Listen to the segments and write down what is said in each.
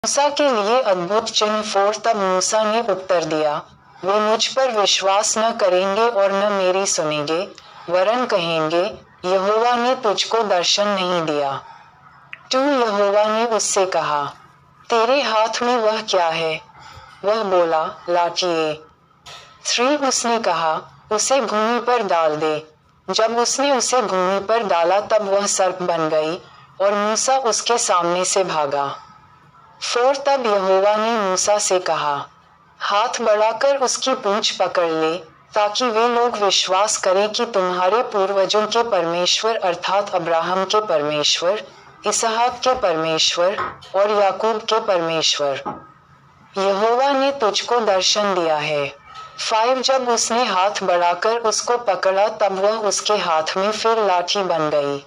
मूसा के लिए अद्भुत चिन्ह 4। तब मूसा ने उत्तर दिया, वे मुझ पर विश्वास न करेंगे और न मेरी सुनेंगे, वरन कहेंगे, यहोवा ने तुझको दर्शन नहीं दिया। 2 यहोवा ने उससे कहा, तेरे हाथ में वह क्या है? वह बोला, लाठी। 3 उसने कहा, उसे भूमि पर डाल दे। जब उसने उसे भूमि पर डाला तब वह सर्प बन गई और मूसा उसके सामने से भागा। 4 तब यहोवा ने मूसा से कहा, हाथ बढ़ाकर उसकी पूंछ पकड़ ले, ताकि वे लोग विश्वास करें कि तुम्हारे पूर्वजों के परमेश्वर अर्थात अब्राहम के परमेश्वर, इसहाक के परमेश्वर और याकूब के परमेश्वर, यहोवा ने तुझको दर्शन दिया है। 5 जब उसने हाथ बढ़ाकर उसको पकड़ा तब वह उसके हाथ में फिर लाठी बन गई।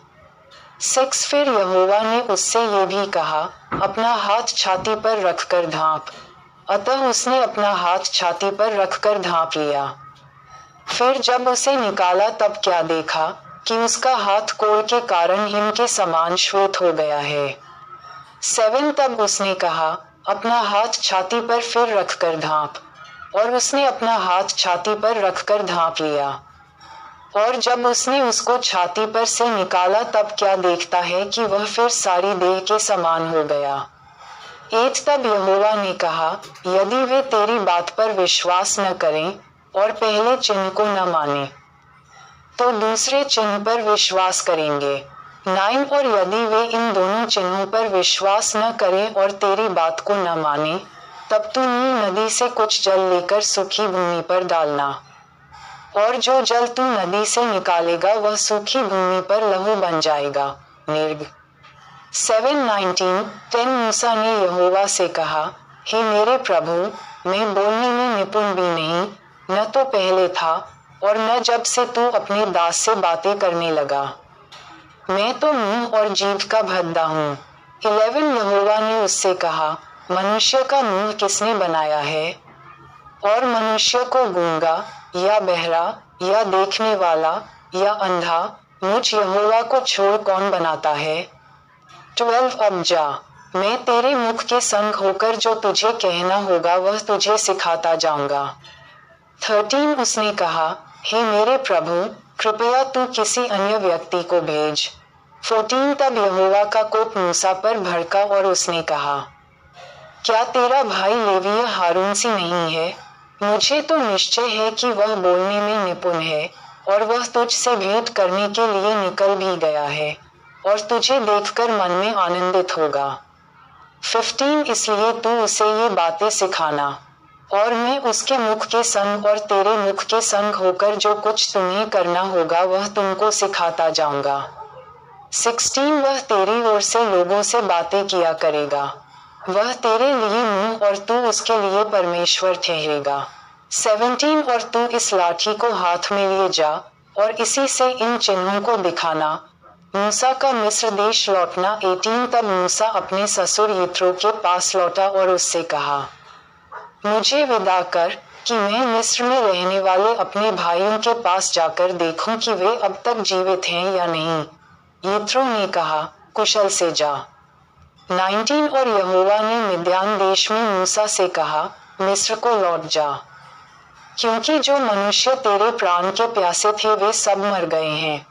6 फिर यहोवा ने उससे ये भी कहा, अपना हाथ छाती पर रखकर ढांप। अतः उसने अपना हाथ छाती पर रखकर ढांप लिया। फिर जब उसे निकाला तब क्या देखा कि उसका हाथ कोढ़ के कारण हिम के समान श्वेत हो गया है। 7 तब उसने कहा, अपना हाथ छाती पर फिर रखकर ढांप। और उसने अपना हाथ छाती पर रखकर ढांप लिया। और जब उसने उसको छाती पर से निकाला तब क्या देखता है कि वह फिर सारी देह के समान हो गया। 8 तब यहोवा ने कहा, यदि वे तेरी बात पर विश्वास न करें और पहले चिन्ह को न माने, तो दूसरे चिन्ह पर विश्वास करेंगे। 9 और यदि वे इन दोनों चिन्हों पर विश्वास न करें और तेरी बात को न माने, तब तू नील नदी से कुछ जल लेकर सूखी भूमि पर डालना, और जो जल तू नदी से निकालेगा वह सूखी भूमि पर लहू बन जाएगा। निर्ग 7:19 10 मूसा ने यहोवा से कहा, हे मेरे प्रभु, मैं बोलने में निपुण भी नहीं, न तो पहले था और न जब से तू अपने दास से बातें करने लगा। मैं तो मुंह और जीभ का भद्दा हूँ। 11 यहोवा ने उससे कहा, मनुष्य का मुंह किसने बनाया है? और मनुष्य को गूंगा या बहरा या देखने वाला या अंधा मुझ यहोवा को छोड़ कौन बनाता है? 12 अब जा, मैं तेरे मुख के संग होकर जो तुझे कहना होगा वह तुझे सिखाता जाऊंगा। 13 उसने कहा, हे मेरे प्रभु, कृपया तू किसी अन्य व्यक्ति को भेज। 14 तब यहोवा का कोप मूसा पर भड़का और उसने कहा, क्या तेरा भाई लेवीय हारून सी नहीं है? मुझे तो निश्चय है कि वह बोलने में निपुण है और वह तुझसे भेंट करने के लिए निकल भी गया है और तुझे देखकर मन में आनंदित होगा। 15 इसलिए तू उसे ये बातें सिखाना, और मैं उसके मुख के संग और तेरे मुख के संग होकर जो कुछ तुम्हें करना होगा वह तुमको सिखाता जाऊंगा। 16 वह तेरी ओर से लोगों से बातें किया करेगा, वह तेरे लिए मुंह और तू उसके लिए परमेश्वर ठहरेगा। 17 और तू इस लाठी को हाथ में लिए जा और इसी से इन चिन्हों को दिखाना। मूसा का मिस्र देश लौटना। 18 तब मूसा अपने ससुर यित्रो के पास लौटा और उससे कहा, मुझे विदा कर कि मैं मिस्र में रहने वाले अपने भाइयों के पास जाकर देखूं कि वे अब तक जीवित हैं या नहीं। यित्रो ने कहा, कुशल से जा। 19 और यहोवा ने मिद्यान देश में मूसा से कहा, मिस्र को लौट जा, क्योंकि जो मनुष्य तेरे प्राण के प्यासे थे वे सब मर गए हैं।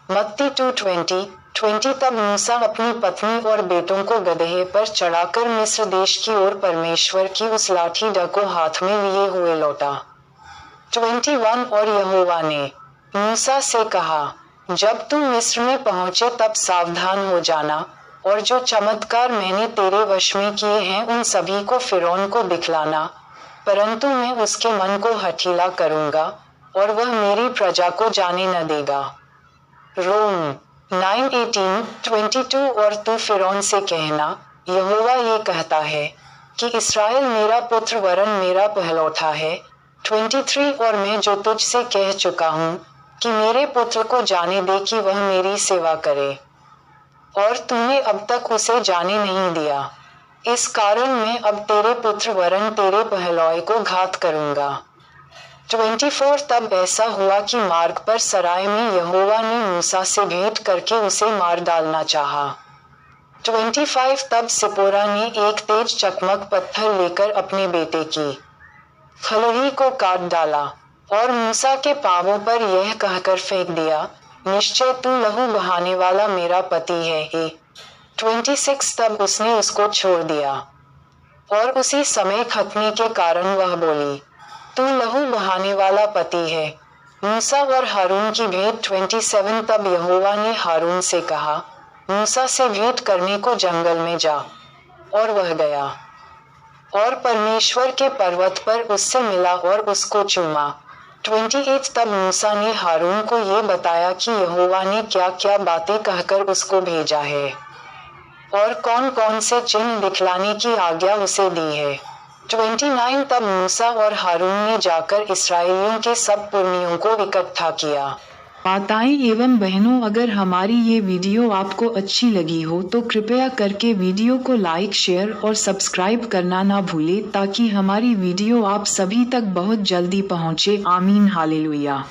मत्ती 2:20 तब मूसा अपनी पत्नी और बेटों को गदहे पर चढ़ाकर मिस्र देश की ओर परमेश्वर की उस लाठी को हाथ में लिए हुए लौटा। 21 और यहोवा ने मूसा से कहा, जब तुम मिस्र में पहुंचे तब सावधान हो जाना और जो चमत्कार मैंने तेरे वश में किए हैं उन सभी को फिरौन को दिखलाना, परंतु मैं उसके मन को हठीला करूंगा और वह मेरी प्रजा को जाने न देगा। रोम 9:18-22 और तू फिरौन से कहना, यहोवा ये कहता है कि इस्राएल मेरा पुत्र वरन मेरा पहलौठा है। 23 और मैं जो तुझसे कह चुका हूँ कि मेरे पुत्र को जाने दे कि वह मेरी सेवा करे, और तूने अब तक उसे जाने नहीं दिया, इस कारण मैं अब तेरे पुत्र वरन तेरे पहलौए को घात करूंगा। 24 तब ऐसा हुआ कि मार्ग पर सराय में यहोवा ने मूसा से भेंट करके उसे मार डालना चाहा। 25 तब सिपोरा ने एक तेज चकमक पत्थर लेकर अपने बेटे की खलड़ी को काट डाला और मूसा के पांवों पर यह कहकर फेंक दिया, निश्चय तू लहू बहाने वाला मेरा पति है। 26 तब उसने उसको छोड़ दिया और उसी समय खतने के कारण वह बोली, तू लहू बहाने वाला पति है। मूसा और हारून की भेंट 27 तब यहोवा ने हारून से कहा, मूसा से भेंट करने को जंगल में जा, और वह गया और परमेश्वर के पर्वत पर उससे मिला और उसको चूमा। 28 तब मूसा ने हारून को ये बताया कि यहोवा ने क्या क्या बातें कहकर उसको भेजा है और कौन कौन से चिन्ह दिखलाने की आज्ञा उसे दी है। 29 तब मूसा और हारून ने जाकर इस्राएलियों के सब पुरनियों को इकट्ठा किया। माताएं एवं बहनों, अगर हमारी ये वीडियो आपको अच्छी लगी हो तो कृपया करके वीडियो को लाइक, शेयर और सब्सक्राइब करना ना भूलें ताकि हमारी वीडियो आप सभी तक बहुत जल्दी पहुँचे। आमीन, हालेलुया।